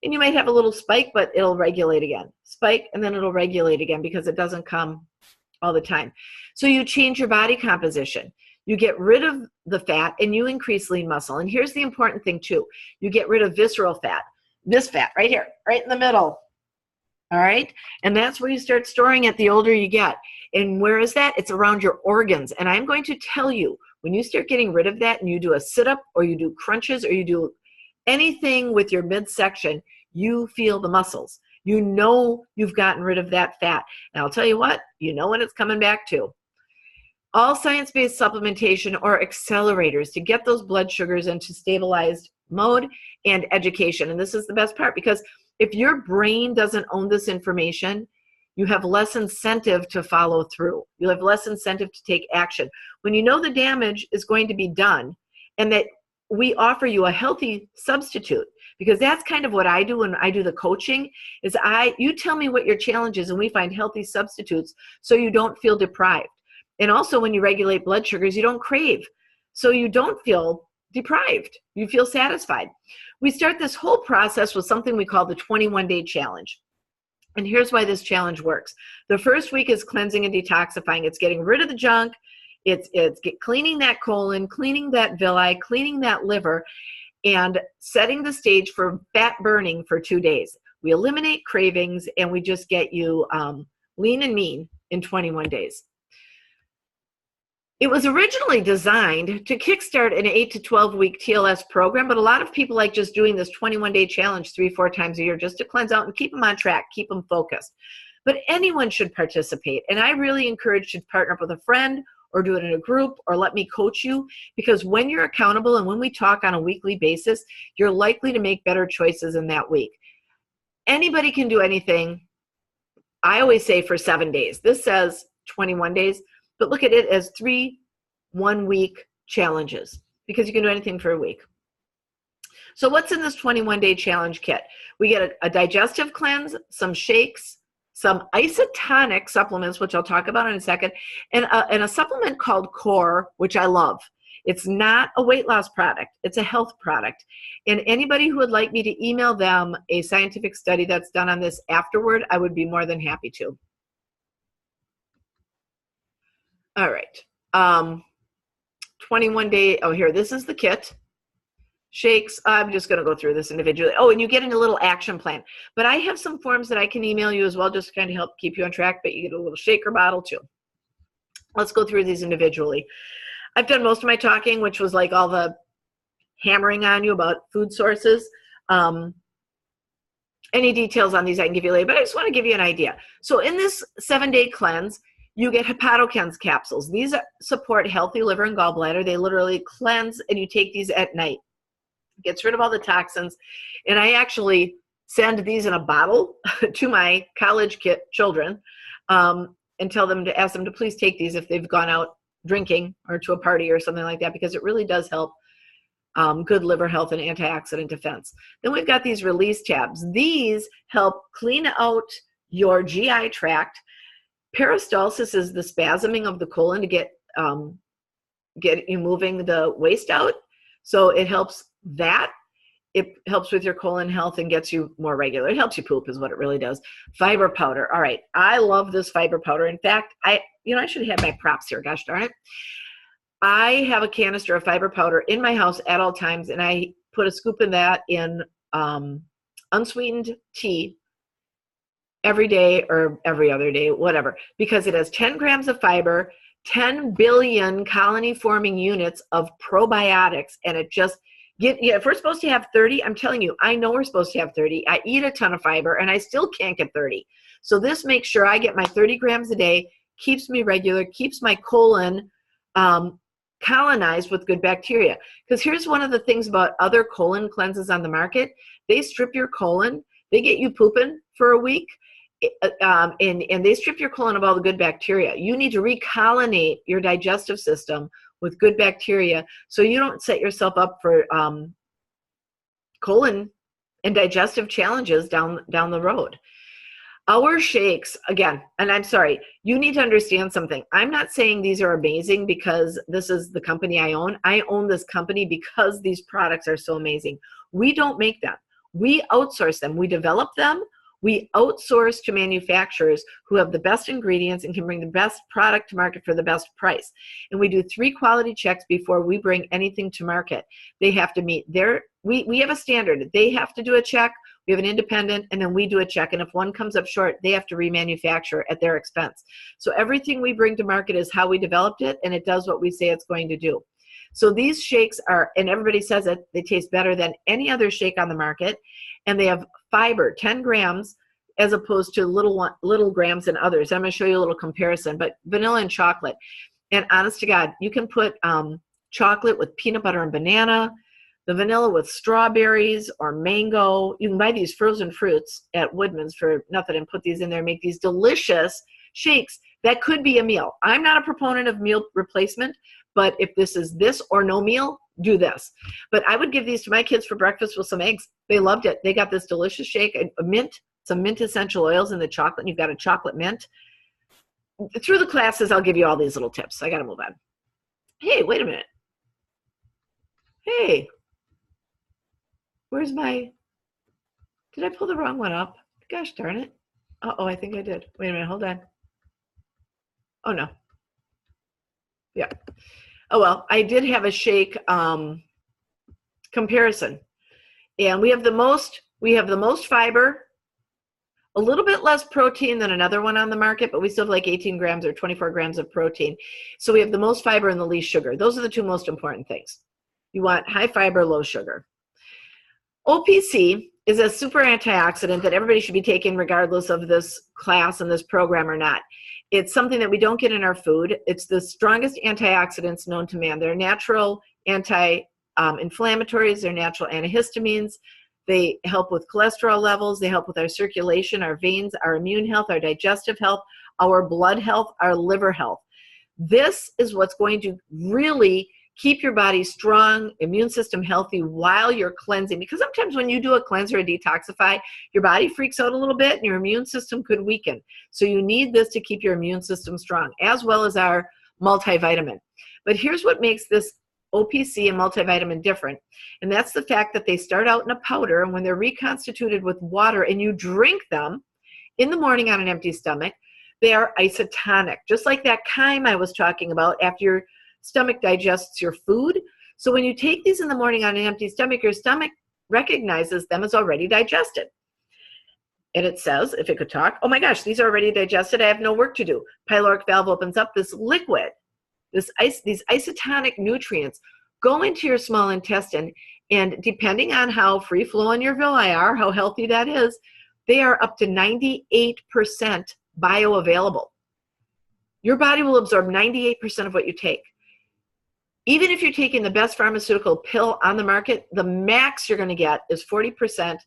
And you might have a little spike, but it'll regulate again. Spike, and then it'll regulate again because it doesn't come all the time. So you change your body composition. You get rid of the fat and you increase lean muscle. And here's the important thing too. You get rid of visceral fat. This fat right here, right in the middle. All right? And that's where you start storing it the older you get. And where is that? It's around your organs. And I'm going to tell you, when you start getting rid of that and you do a sit-up or you do crunches or you do anything with your midsection, you feel the muscles. You know you've gotten rid of that fat. And I'll tell you what, you know when it's coming back too. All science-based supplementation or accelerators to get those blood sugars into stabilized mode, and education. And this is the best part, because if your brain doesn't own this information, you have less incentive to follow through. You'll have less incentive to take action. When you know the damage is going to be done and that we offer you a healthy substitute, because that's kind of what I do when I do the coaching, is you tell me what your challenge is and we find healthy substitutes so you don't feel deprived. And also when you regulate blood sugars, you don't crave. So you don't feel deprived. You feel satisfied. We start this whole process with something we call the 21-day challenge. And here's why this challenge works. The first week is cleansing and detoxifying. It's getting rid of the junk. It's cleaning that colon, cleaning that villi, cleaning that liver, and setting the stage for fat burning for 2 days. We eliminate cravings and we just get you lean and mean in 21 days. It was originally designed to kickstart an 8 to 12 week TLS program, but a lot of people like just doing this 21-day challenge 3-4 times a year just to cleanse out and keep them on track, keep them focused. But anyone should participate, and I really encourage you to partner up with a friend or do it in a group or let me coach you, because when you're accountable and when we talk on a weekly basis, you're likely to make better choices in that week. Anybody can do anything. I always say for 7 days. This says 21 days. But look at it as 3 one-week challenges, because you can do anything for a week. So what's in this 21-day challenge kit? We get a digestive cleanse, some shakes, some isotonic supplements, which I'll talk about in a second, and a supplement called Core, which I love. It's not a weight loss product. It's a health product. And anybody who would like me to email them a scientific study that's done on this afterward, I would be more than happy to. All right, 21-day, oh, here, this is the kit. Shakes, I'm just gonna go through this individually. Oh, and you get in a little action plan. But I have some forms that I can email you as well, just to kind of help keep you on track, but you get a little shaker bottle too. Let's go through these individually. I've done most of my talking, which was like all the hammering on you about food sources. Any details on these I can give you later, but I just want to give you an idea. So in this 7-day cleanse, you get hepatokins capsules. These support healthy liver and gallbladder. They literally cleanse, and you take these at night. Gets rid of all the toxins. And I actually send these in a bottle to my college children and tell them to ask them to please take these if they've gone out drinking or to a party or something like that, because it really does help good liver health and antioxidant defense. Then we've got these release tabs. These help clean out your GI tract. Peristalsis is the spasming of the colon to get you moving the waste out. So it helps that. It helps with your colon health and gets you more regular. It helps you poop is what it really does. Fiber powder. All right. I love this fiber powder. In fact, I should have had my props here. Gosh darn it. I have a canister of fiber powder in my house at all times, and I put a scoop in that in unsweetened tea every day or every other day, whatever, because it has 10 grams of fiber, 10 billion colony-forming units of probiotics, and it just if we're supposed to have 30, I'm telling you, I know we're supposed to have 30. I eat a ton of fiber, and I still can't get 30. So this makes sure I get my 30 grams a day, keeps me regular, keeps my colon colonized with good bacteria. Because here's one of the things about other colon cleanses on the market. They strip your colon. They get you pooping for a week, and they strip your colon of all the good bacteria. You need to recolonate your digestive system with good bacteria so you don't set yourself up for colon and digestive challenges down the road. Our shakes, again, and I'm sorry, you need to understand something. I'm not saying these are amazing because this is the company I own. I own this company because these products are so amazing. We don't make them. We outsource them. We develop them. We outsource to manufacturers who have the best ingredients and can bring the best product to market for the best price. And we do 3 quality checks before we bring anything to market. They have to meet we have a standard. They have to do a check. We have an independent, and then we do a check. And if one comes up short, they have to remanufacture at their expense. So everything we bring to market is how we developed it, and it does what we say it's going to do. So these shakes are, and everybody says it, they taste better than any other shake on the market, and they have fiber, 10 grams, as opposed to little grams in others. I'm going to show you a little comparison, but vanilla and chocolate. And honest to God, you can put chocolate with peanut butter and banana, the vanilla with strawberries or mango. You can buy these frozen fruits at Woodman's for nothing and put these in there, make these delicious shakes. That could be a meal. I'm not a proponent of meal replacement, but if this is this or no meal, do this. But I would give these to my kids for breakfast with some eggs. They loved it. They got this delicious shake, a mint, some mint essential oils in the chocolate, and you've got a chocolate mint. Through the classes, I'll give you all these little tips. I got to move on. Hey, wait a minute. Hey. Where's did I pull the wrong one up? Gosh darn it. Uh-oh, I think I did. Wait a minute, hold on. Oh, no. Yeah. Oh, well, I did have a shake comparison. And we have the most fiber, a little bit less protein than another one on the market, but we still have like 18 grams or 24 grams of protein. So we have the most fiber and the least sugar. Those are the 2 most important things. You want high fiber, low sugar. OPC is a super antioxidant that everybody should be taking regardless of this class and this program or not. It's something that we don't get in our food. It's the strongest antioxidants known to man. They're natural anti-inflammatories. They're natural antihistamines. They help with cholesterol levels. They help with our circulation, our veins, our immune health, our digestive health, our blood health, our liver health. This is what's going to really keep your body strong, immune system healthy while you're cleansing. Because sometimes when you do a cleanse or a detoxify, your body freaks out a little bit and your immune system could weaken. So you need this to keep your immune system strong, as well as our multivitamin. But here's what makes this OPC and multivitamin different. And that's the fact that they start out in a powder, and when they're reconstituted with water and you drink them in the morning on an empty stomach, they are isotonic, just like that chyme I was talking about after your stomach digests your food. So when you take these in the morning on an empty stomach, your stomach recognizes them as already digested. And it says, if it could talk, oh my gosh, these are already digested. I have no work to do. Pyloric valve opens up. This liquid, these isotonic nutrients go into your small intestine, and depending on how free-flowing your villi are, how healthy that is, they are up to 98% bioavailable. Your body will absorb 98% of what you take. Even if you're taking the best pharmaceutical pill on the market, the max you're going to get is 40%,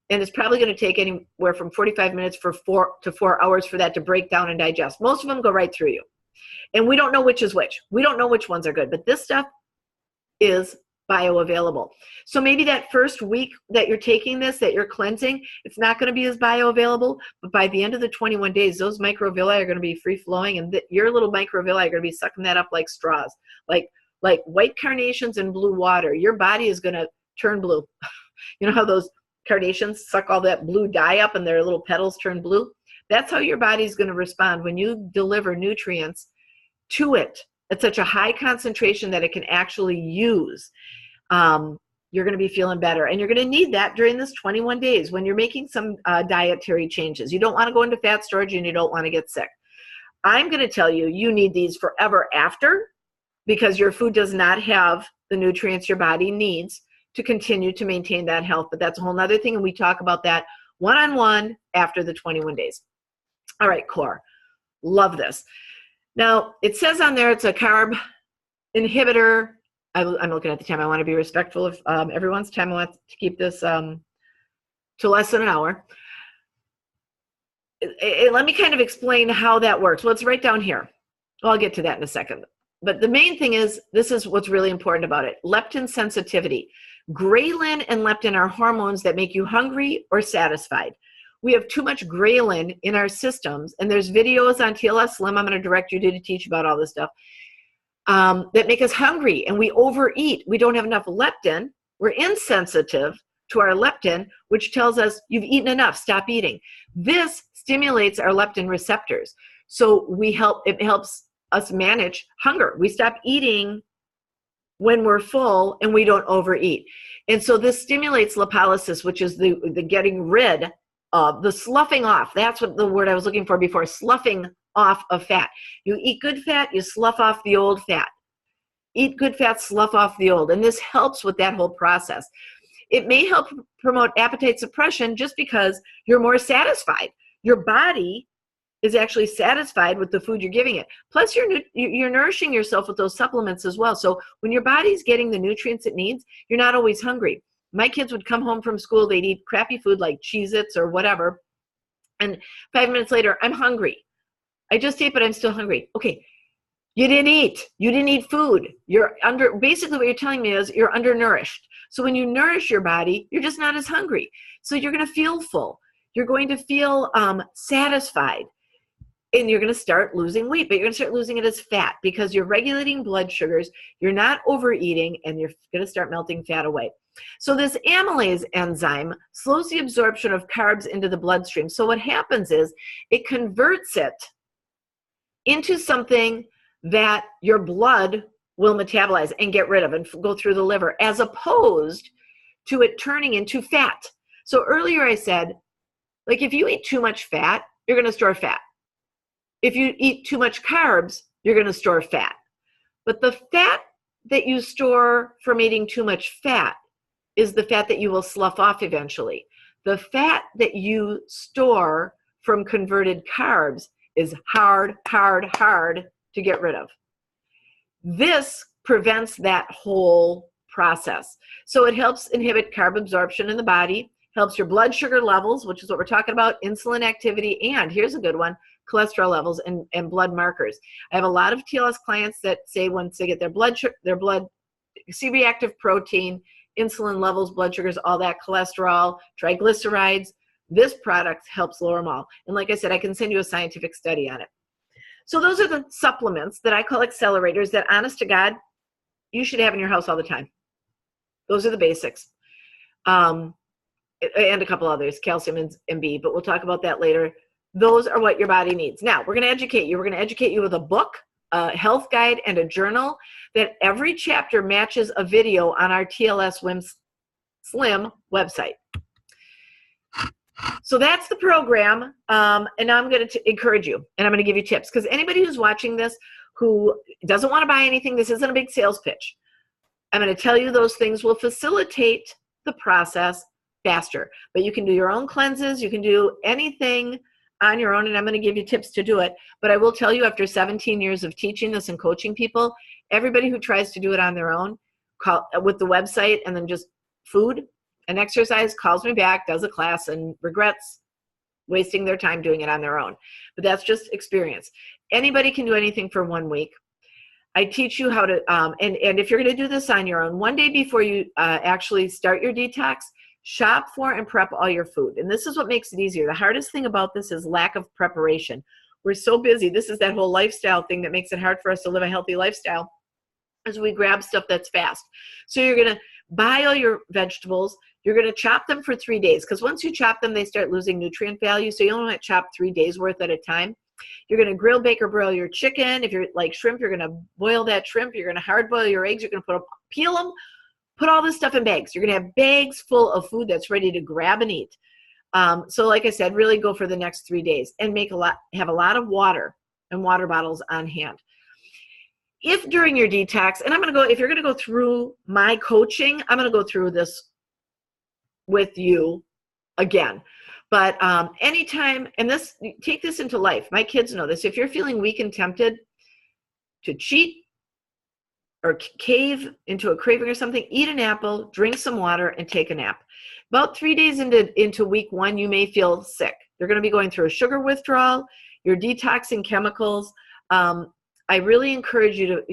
and it's probably going to take anywhere from 45 minutes for 4 to 4 hours for that to break down and digest. Most of them go right through you. And we don't know which is which. We don't know which ones are good, but this stuff is bioavailable. So maybe that first week that you're taking this, that you're cleansing, it's not going to be as bioavailable, but by the end of the 21 days, those microvilli are going to be free-flowing, and your little microvilli are going to be sucking that up like straws, like white carnations in blue water. Your body is going to turn blue. You know how those carnations suck all that blue dye up and their little petals turn blue? That's how your body's going to respond when you deliver nutrients to it at such a high concentration that it can actually use. You're going to be feeling better, and you're going to need that during this 21 days when you're making some dietary changes. You don't want to go into fat storage, and you don't want to get sick. I'm going to tell you, you need these forever after, because your food does not have the nutrients your body needs to continue to maintain that health. But that's a whole nother thing, and we talk about that one-on-one after the 21 days. All right, core. Love this. Now, it says on there it's a carb inhibitor. I'm looking at the time. I want to be respectful of everyone's time. I want to keep this to less than an hour. Let me kind of explain how that works. Well, it's right down here. Well, I'll get to that in a second. But the main thing is, this is what's really important about it. Leptin sensitivity. Ghrelin and leptin are hormones that make you hungry or satisfied. We have too much ghrelin in our systems, and there's videos on TLS Slim I'm going to direct you to teach about all this stuff, that make us hungry, and we overeat. We don't have enough leptin. We're insensitive to our leptin, which tells us you've eaten enough, stop eating. This stimulates our leptin receptors. So it helps us manage hunger. We stop eating when we're full, and we don't overeat. And so this stimulates lipolysis, which is the getting rid of, the sloughing off. That's what the word I was looking for before, sloughing off of fat. You eat good fat, you slough off the old fat. Eat good fat, slough off the old. And this helps with that whole process. It may help promote appetite suppression just because you're more satisfied. Your body is actually satisfied with the food you're giving it. Plus, you're nourishing yourself with those supplements as well. So when your body's getting the nutrients it needs, you're not always hungry. My kids would come home from school, they'd eat crappy food like Cheez-Its or whatever, and 5 minutes later, I'm hungry. I just ate, but I'm still hungry. Okay, you didn't eat. You didn't eat food. Basically what you're telling me is you're undernourished. So when you nourish your body, you're just not as hungry. So you're going to feel full. You're going to feel satisfied. And you're going to start losing weight, but you're going to start losing it as fat because you're regulating blood sugars, you're not overeating, and you're going to start melting fat away. So this amylase enzyme slows the absorption of carbs into the bloodstream. So what happens is it converts it into something that your blood will metabolize and get rid of and go through the liver, as opposed to it turning into fat. So earlier I said, like, if you eat too much fat, you're going to store fat. If you eat too much carbs, you're going to store fat. But the fat that you store from eating too much fat is the fat that you will slough off eventually. The fat that you store from converted carbs is hard to get rid of. This prevents that whole process. So it helps inhibit carb absorption in the body, helps your blood sugar levels, which is what we're talking about, insulin activity, and here's a good one, cholesterol levels and blood markers. I have a lot of TLS clients that say once they get their blood C-reactive protein, insulin levels, blood sugars, all that, cholesterol, triglycerides, this product helps lower them all. And like I said, I can send you a scientific study on it. So those are the supplements that I call accelerators that, honest to God, you should have in your house all the time. Those are the basics. And a couple others, calcium and B, but we'll talk about that later. Those are what your body needs. Now, we're going to educate you. We're going to educate you with a book, a health guide, and a journal that every chapter matches a video on our TLS Slim website. So that's the program, and I'm going to encourage you, and I'm going to give you tips, because anybody who's watching this who doesn't want to buy anything, this isn't a big sales pitch. I'm going to tell you those things will facilitate the process faster. But you can do your own cleanses. You can do anything on your own, and I'm going to give you tips to do it. But I will tell you, after 17 years of teaching this and coaching people, everybody who tries to do it on their own, with the website and then just food and exercise, calls me back, does a class, and regrets wasting their time doing it on their own. But that's just experience. Anybody can do anything for 1 week. I teach you how to, and if you're going to do this on your own, one day before you actually start your detox, shop for and prep all your food. And this is what makes it easier. The hardest thing about this is lack of preparation. We're so busy. This is that whole lifestyle thing that makes it hard for us to live a healthy lifestyle, as we grab stuff that's fast. So you're going to buy all your vegetables. You're going to chop them for 3 days, because once you chop them, they start losing nutrient value. So you only want to chop 3 days worth at a time. You're going to grill, bake, or broil your chicken. If you're like shrimp, you're going to boil that shrimp. You're going to hard boil your eggs. You're going to peel them, put all this stuff in bags. You're going to have bags full of food that's ready to grab and eat. So like I said, really go for the next 3 days and have a lot of water and water bottles on hand. If during your detox, and if you're going to go through my coaching, I'm going to go through this with you again. But anytime, and take this into life. My kids know this. If you're feeling weak and tempted to cheat or cave into a craving or something, eat an apple, drink some water, and take a nap. About 3 days into week 1, you may feel sick. You're going to be going through a sugar withdrawal. You're detoxing chemicals. I really encourage you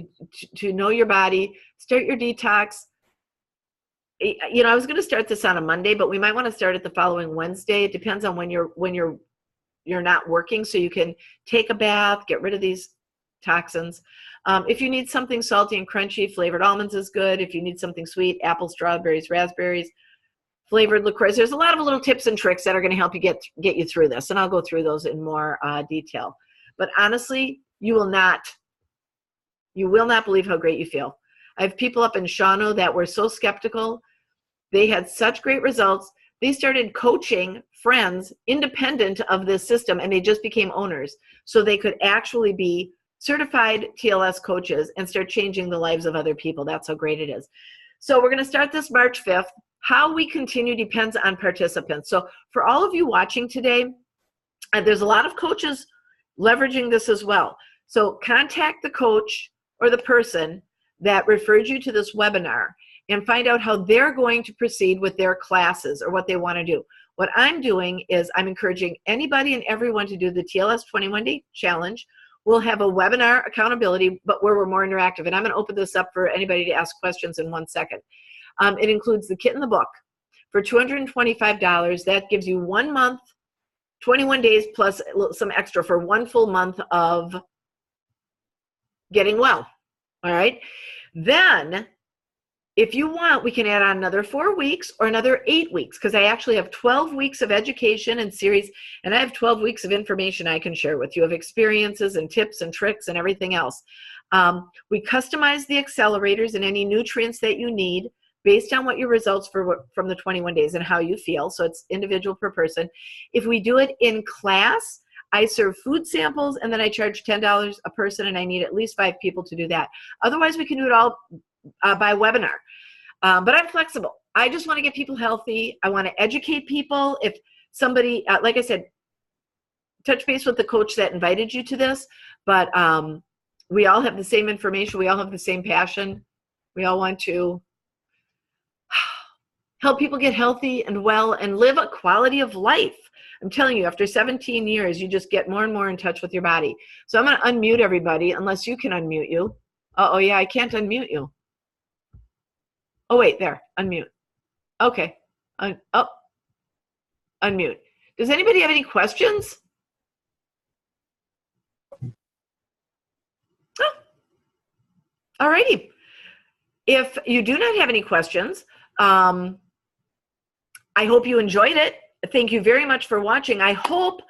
to know your body. Start your detox. You know, I was going to start this on a Monday, but we might want to start it the following Wednesday. It depends on when you're not working, so you can take a bath, get rid of these toxins. If you need something salty and crunchy, flavored almonds is good. If you need something sweet, apples, strawberries, raspberries, flavored licorice. There's a lot of little tips and tricks that are going to help you get you through this, and I'll go through those in more detail. But honestly, you will not believe how great you feel. I have people up in Shawano that were so skeptical. They had such great results. They started coaching friends independent of this system, and they just became owners. So they could actually be certified TLS coaches and start changing the lives of other people. That's how great it is. So we're going to start this March 5th. How we continue depends on participants. So for all of you watching today, there's a lot of coaches leveraging this as well. So contact the coach or the person that referred you to this webinar and find out how they're going to proceed with their classes or what they want to do. What I'm doing is I'm encouraging anybody and everyone to do the TLS 21-day challenge. We'll have a webinar accountability, but where we're more interactive. And I'm going to open this up for anybody to ask questions in 1 second. It includes the kit in the book for $225. That gives you 1 month, 21 days plus some extra for 1 full month of getting well. All right. Then if you want, we can add on another 4 weeks or another 8 weeks, because I actually have 12 weeks of education and series, and I have 12 weeks of information I can share with you of experiences and tips and tricks and everything else. We customize the accelerators and any nutrients that you need based on what your results from the 21 days and how you feel. So it's individual per person. If we do it in class, I serve food samples, and then I charge $10 a person, and I need at least 5 people to do that. Otherwise, we can do it all by webinar. But I'm flexible. I just want to get people healthy. I want to educate people. If somebody, like I said, touch base with the coach that invited you to this, but we all have the same information. We all have the same passion. We all want to help people get healthy and well and live a quality of life. I'm telling you, after 17 years, you just get more and more in touch with your body. So I'm going to unmute everybody, unless you can unmute you. Oh yeah, I can't unmute you. Oh, wait, there, unmute. Okay, unmute. Does anybody have any questions? Oh, all righty. If you do not have any questions, I hope you enjoyed it. Thank you very much for watching. I hope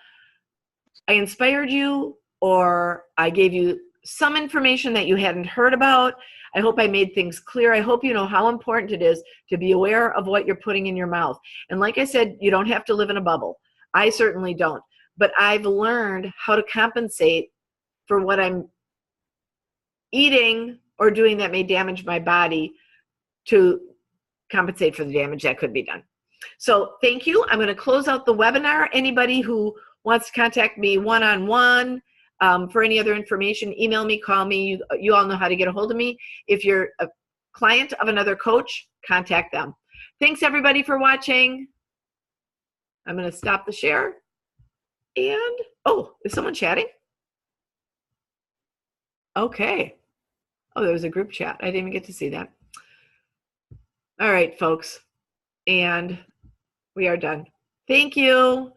I inspired you, or I gave you some information that you hadn't heard about. I hope I made things clear. I hope you know how important it is to be aware of what you're putting in your mouth. And like I said, you don't have to live in a bubble. I certainly don't. But I've learned how to compensate for what I'm eating or doing that may damage my body to compensate for the damage that could be done. So thank you. I'm going to close out the webinar. Anybody who wants to contact me one-on-one for any other information, email me, call me. You all know how to get a hold of me. If you're a client of another coach, contact them. Thanks everybody for watching. I'm going to stop the share. And, oh, is someone chatting? Okay. Oh, there was a group chat. I didn't even get to see that. All right, folks. And we are done. Thank you.